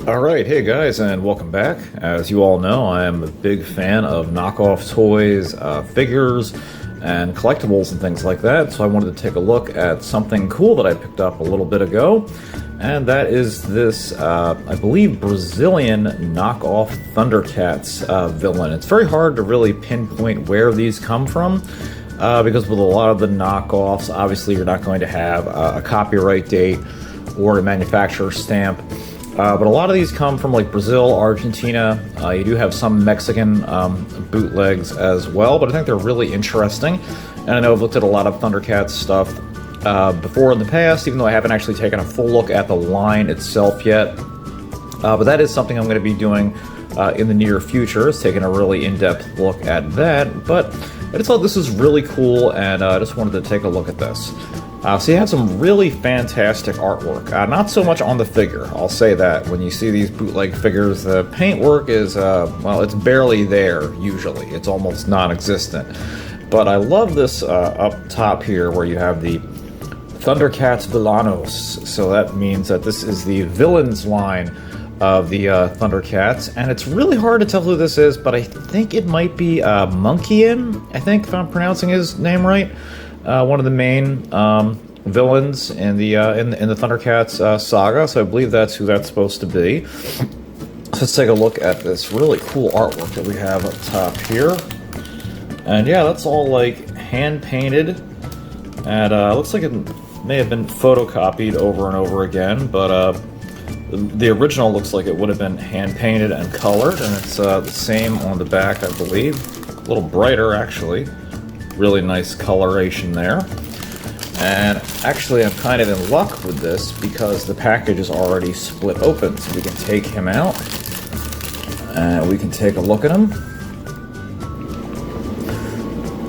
Alright, hey guys, and welcome back. As you all know, I am a big fan of knockoff toys, figures, and collectibles and things like that, so I wanted to take a look at something cool that I picked up a little bit ago, and that is this, I believe, Brazilian knockoff Thundercats villain. It's very hard to really pinpoint where these come from, because with a lot of the knockoffs, obviously you're not going to have a copyright date or a manufacturer stamp. But a lot of these come from like Brazil, Argentina. You do have some Mexican bootlegs as well, but I think they're really interesting. And I know I've looked at a lot of Thundercats stuff before in the past, even though I haven't actually taken a full look at the line itself yet. But that is something I'm going to be doing in the near future, is taking a really in-depth look at that. But I just thought this was really cool, and I just wanted to take a look at this. So you have some really fantastic artwork. Not so much on the figure, I'll say that. When you see these bootleg figures, the paintwork is, well, it's barely there, usually. It's almost non-existent. But I love this up top here where you have the Thundercats Villanos. So that means that this is the villains line of the Thundercats. And it's really hard to tell who this is, but I think it might be Monkeyin, I think, if I'm pronouncing his name right. One of the main villains in the Thundercats saga, so I believe that's who that's supposed to be. So let's take a look at this really cool artwork that we have up top here. And yeah, that's all like hand painted, and looks like it may have been photocopied over and over again, but the original looks like it would have been hand painted and colored, and it's the same on the back, I believe. A little brighter, actually. Really nice coloration there. And actually I'm kind of in luck with this because the package is already split open, so we can take him out and we can take a look at him.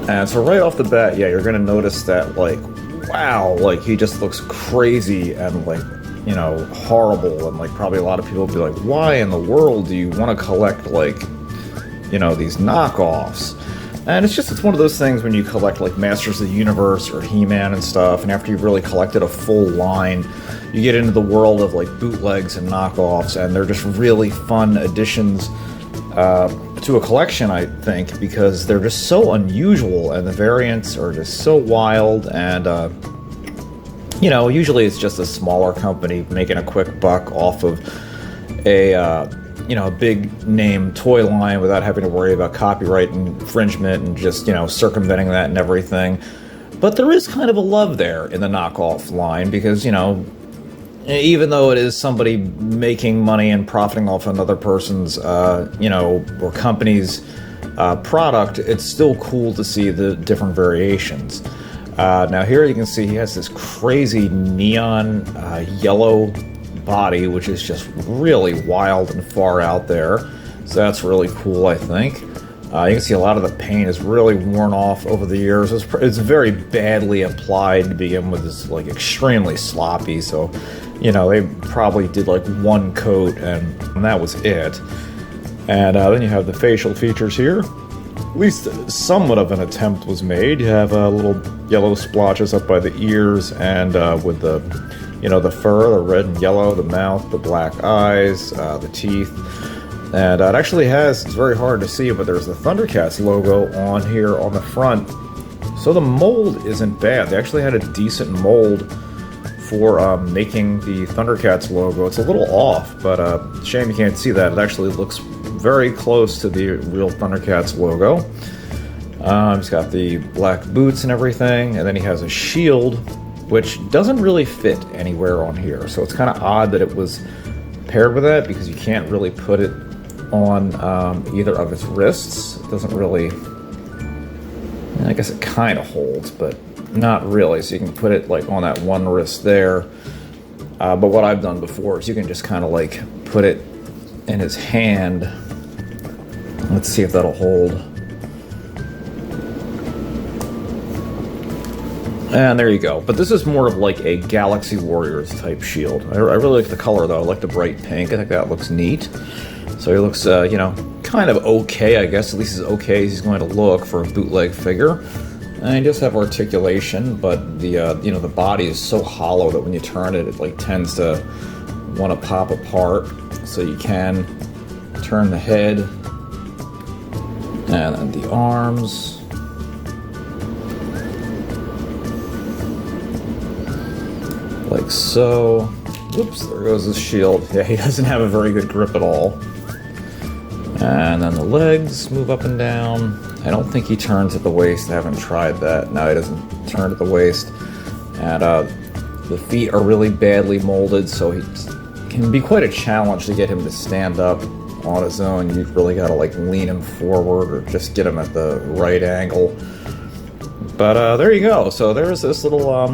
And so right off the bat, yeah, you're gonna notice that, like, wow, like he just looks crazy and, like, you know, horrible, and like probably a lot of people will be like, why in the world do you want to collect, like, you know, these knockoffs? And it's one of those things when you collect like Masters of the Universe or He-Man and stuff, and after you've really collected a full line, you get into the world of like bootlegs and knockoffs, and they're just really fun additions to a collection, I think, because they're just so unusual, and the variants are just so wild, and you know, usually it's just a smaller company making a quick buck off of a you know, a big name toy line without having to worry about copyright infringement and just, you know, circumventing that and everything. But there is kind of a love there in the knockoff line because, you know, even though it is somebody making money and profiting off another person's, you know, or company's product, it's still cool to see the different variations. Now here you can see he has this crazy neon yellow body, which is just really wild and far out there, so that's really cool, I think. You can see a lot of the paint is really worn off over the years. It's very badly applied to begin with. It's like extremely sloppy, so, you know, they probably did like one coat and that was it. And then you have the facial features here. At least somewhat of an attempt was made. You have little yellow splotches up by the ears, and with the, you know, the fur, the red and yellow, the mouth, the black eyes, the teeth. And it actually has, it's very hard to see, but there's the Thundercats logo on here on the front. So the mold isn't bad. They actually had a decent mold for making the Thundercats logo. It's a little off, but shame you can't see that. It actually looks very close to the real Thundercats logo. He's got the black boots and everything, and then he has a shield, which doesn't really fit anywhere on here. So it's kind of odd that it was paired with that, because you can't really put it on either of its wrists. It doesn't really, I guess it kind of holds, but not really. So you can put it like on that one wrist there. But what I've done before is you can just kind of like put it in his hand. Let's see if that'll hold. And there you go. But this is more of like a Galaxy Warriors type shield. I really like the color though. I like the bright pink. I think that looks neat. So he looks, you know, kind of okay, I guess. At least as okay as he's going to look for a bootleg figure. And he does have articulation, but the, you know, the body is so hollow that when you turn it, it like tends to want to pop apart, so you can turn the head and then the arms. Like so. Whoops, there goes his shield. Yeah, he doesn't have a very good grip at all. And then the legs move up and down. I don't think he turns at the waist. I haven't tried that. No, he doesn't turn at the waist. And the feet are really badly molded, so he can be quite a challenge to get him to stand up on his own. You've really got to like lean him forward or just get him at the right angle. But there you go. So there's this little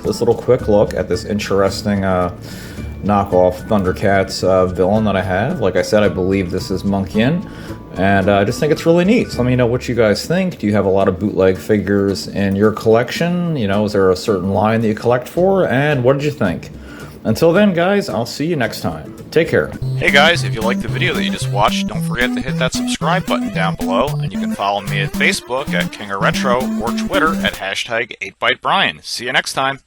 this little quick look at this interesting knockoff Thundercats villain that I have. Like I said, I believe this is Monkian, and I just think it's really neat. So let me know what you guys think. Do you have a lot of bootleg figures in your collection? You know, is there a certain line that you collect for? And what did you think? Until then, guys, I'll see you next time. Take care. Hey guys, if you liked the video that you just watched, don't forget to hit that subscribe button down below, and you can follow me at Facebook at King of Retro or Twitter at #8ByteBrian. See you next time.